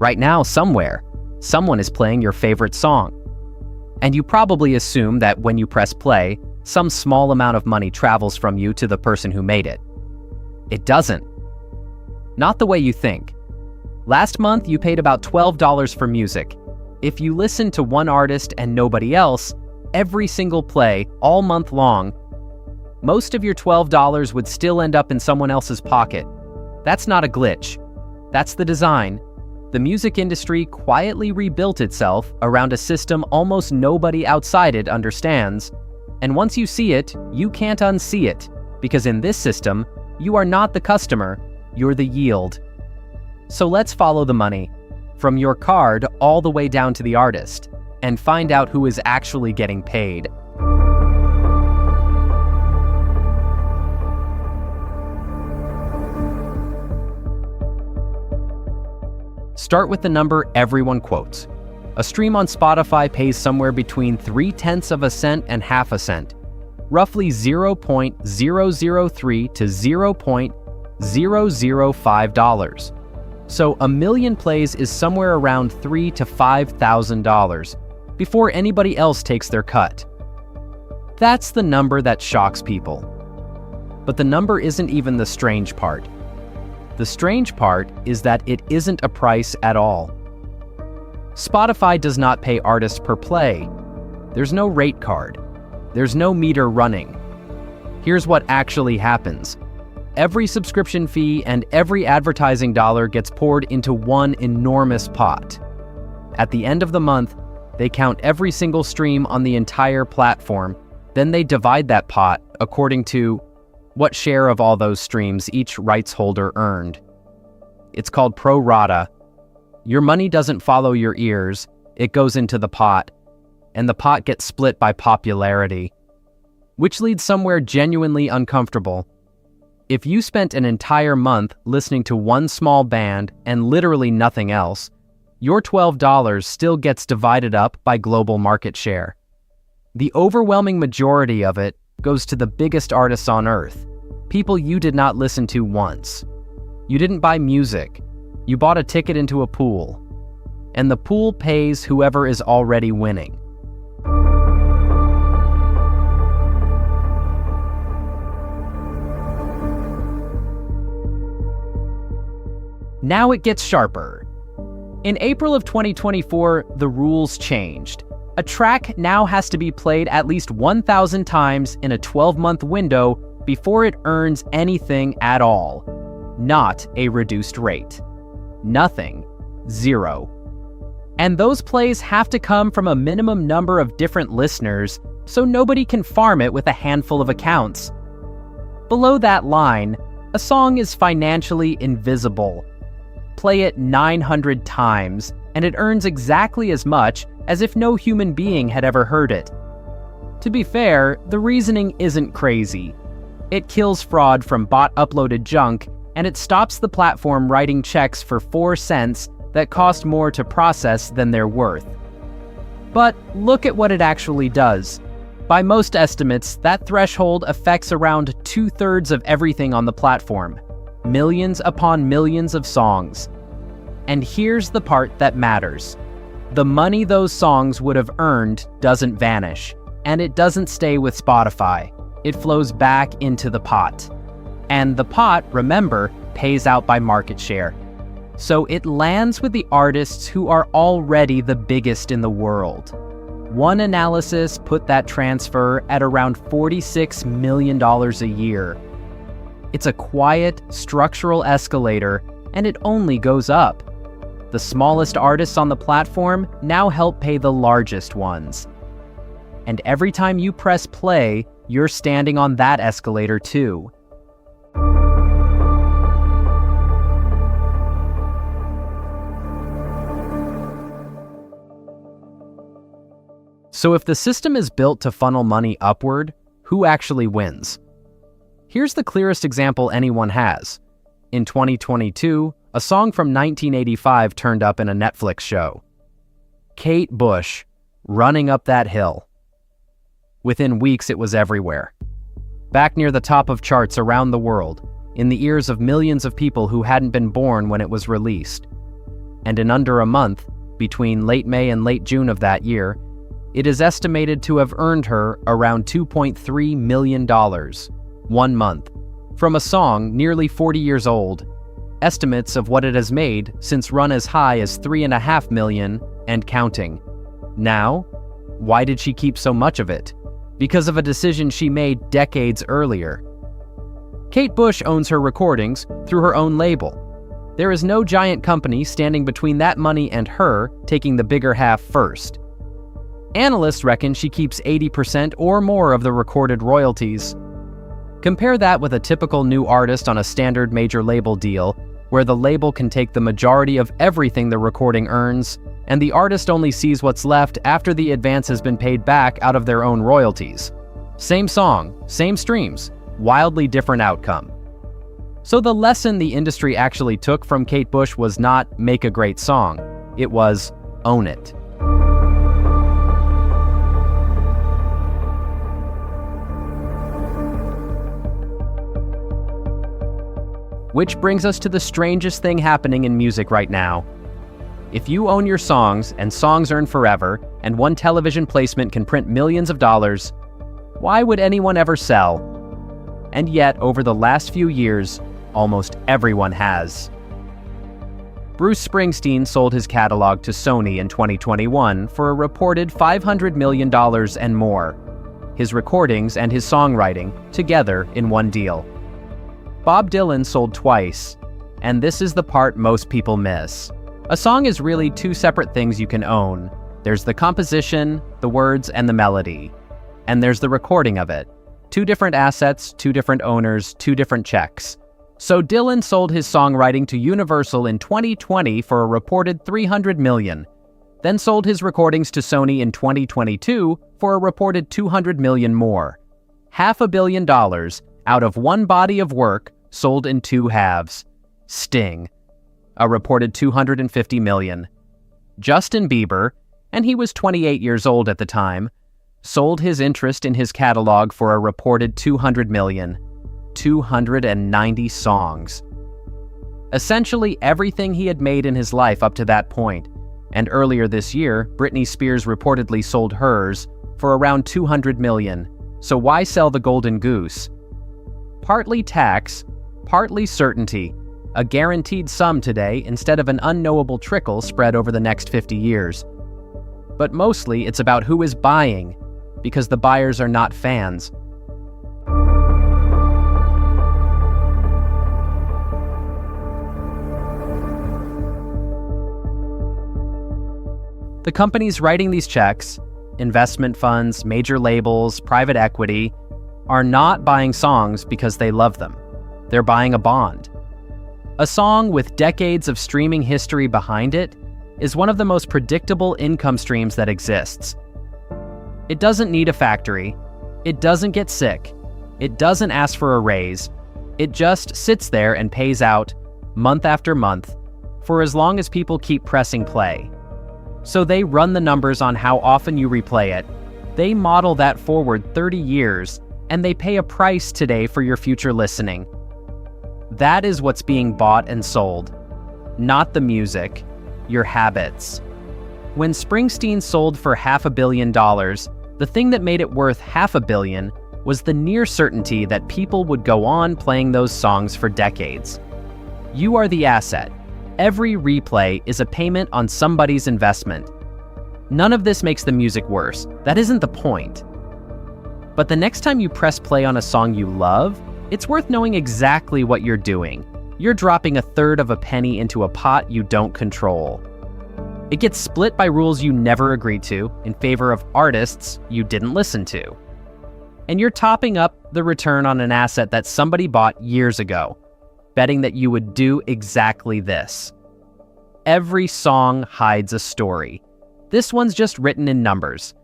Right now, somewhere, someone is playing your favorite song. And you probably assume that when you press play, some small amount of money travels from you to the person who made it. It doesn't. Not the way you think. Last month, you paid about $12 for music. If you listen to one artist and nobody else, every single play, all month long, most of your $12 would still end up in someone else's pocket. That's not a glitch. That's the design. The music industry quietly rebuilt itself around a system almost nobody outside it understands. And once you see it, you can't unsee it, because in this system, you are not the customer, you're the yield. So let's follow the money, from your card all the way down to the artist, and find out who is actually getting paid. Start with the number everyone quotes. A stream on Spotify pays somewhere between 0.3 cents and half a cent, roughly 0.003 to $0.005. So a million plays is somewhere around $3,000 to $5,000 before anybody else takes their cut. That's the number that shocks people. But the number isn't even the strange part. The strange part is that it isn't a price at all. Spotify does not pay artists per play. There's no rate card. There's no meter running. Here's what actually happens. Every subscription fee and every advertising dollar gets poured into one enormous pot. At the end of the month, they count every single stream on the entire platform. Then they divide that pot according to what share of all those streams each rights holder earned. It's called pro rata. Your money doesn't follow your ears, it goes into the pot, and the pot gets split by popularity, which leads somewhere genuinely uncomfortable. If you spent an entire month listening to one small band and literally nothing else, your $12 still gets divided up by global market share. The overwhelming majority of it goes to the biggest artists on earth, people you did not listen to once. You didn't buy music, you bought a ticket into a pool, and the pool pays whoever is already winning. Now it gets sharper. In April of 2024, the rules changed. A track now has to be played at least 1,000 times in a 12-month window before it earns anything at all. Not a reduced rate. Nothing. Zero. And those plays have to come from a minimum number of different listeners, so nobody can farm it with a handful of accounts. Below that line, a song is financially invisible. Play it 900 times, and it earns exactly as much as if no human being had ever heard it. To be fair, the reasoning isn't crazy. It kills fraud from bot-uploaded junk, and it stops the platform writing checks for 4 cents that cost more to process than they're worth. But look at what it actually does. By most estimates, that threshold affects around 2/3 of everything on the platform. Millions upon millions of songs. And here's the part that matters. The money those songs would have earned doesn't vanish, and it doesn't stay with Spotify. It flows back into the pot. And the pot, remember, pays out by market share. So it lands with the artists who are already the biggest in the world. One analysis put that transfer at around $46 million a year. It's a quiet, structural escalator, and it only goes up. The smallest artists on the platform now help pay the largest ones. And every time you press play, you're standing on that escalator too. So if the system is built to funnel money upward, who actually wins? Here's the clearest example anyone has. In 2022, a song from 1985 turned up in a Netflix show. Kate Bush, Running Up That Hill. Within weeks, it was everywhere. Back near the top of charts around the world, in the ears of millions of people who hadn't been born when it was released. and in under a month, between late May and late June of that year, it is estimated to have earned her around $2.3 million, 1 month, from a song nearly 40 years old. Estimates of what it has made since run as high as $3.5 million and counting. Now, why did she keep so much of it? Because of a decision she made decades earlier. Kate Bush owns her recordings through her own label. There is no giant company standing between that money and her taking the bigger half first. Analysts reckon she keeps 80% or more of the recorded royalties. Compare that with a typical new artist on a standard major label deal, where the label can take the majority of everything the recording earns, and the artist only sees what's left after the advance has been paid back out of their own royalties. Same song, same streams, wildly different outcome. So the lesson the industry actually took from Kate Bush was not make a great song, it was own it. Which brings us to the strangest thing happening in music right now. If you own your songs, and songs earn forever, and one television placement can print millions of dollars, why would anyone ever sell? And yet, over the last few years, almost everyone has. Bruce Springsteen sold his catalog to Sony in 2021 for a reported $500 million and more. His recordings and his songwriting together in one deal. Bob Dylan sold twice, and this is the part most people miss. A song is really two separate things you can own. There's the composition, the words, and the melody. And there's the recording of it. Two different assets, two different owners, two different checks. So Dylan sold his songwriting to Universal in 2020 for a reported $300 million, then sold his recordings to Sony in 2022 for a reported $200 million more. $500 million out of one body of work sold in two halves. Sting, a reported $250 million. Justin Bieber, and he was 28 years old at the time, sold his interest in his catalog for a reported $200 million. 290 songs. Essentially everything he had made in his life up to that point, and earlier this year, Britney Spears reportedly sold hers for around $200 million. So why sell the golden goose? Partly tax, partly certainty, a guaranteed sum today instead of an unknowable trickle spread over the next 50 years. But mostly it's about who is buying, because the buyers are not fans. The companies writing these checks, investment funds, major labels, private equity, are not buying songs because they love them. They're buying a bond. A song with decades of streaming history behind it is one of the most predictable income streams that exists. It doesn't need a factory. It doesn't get sick. It doesn't ask for a raise. It just sits there and pays out, month after month, for as long as people keep pressing play. So they run the numbers on how often you replay it. They model that forward 30 years, and they pay a price today for your future listening. That is what's being bought and sold, not the music, your habits. When Springsteen sold for $500 million, the thing that made it worth $500 million was the near certainty that people would go on playing those songs for decades. You are the asset. Every replay is a payment on somebody's investment. None of this makes the music worse. That isn't the point. But the next time you press play on a song you love, it's worth knowing exactly what you're doing. You're dropping 1/3 of a penny into a pot you don't control. It gets split by rules you never agreed to in favor of artists you didn't listen to. And you're topping up the return on an asset that somebody bought years ago, betting that you would do exactly this. Every song hides a story. This one's just written in numbers.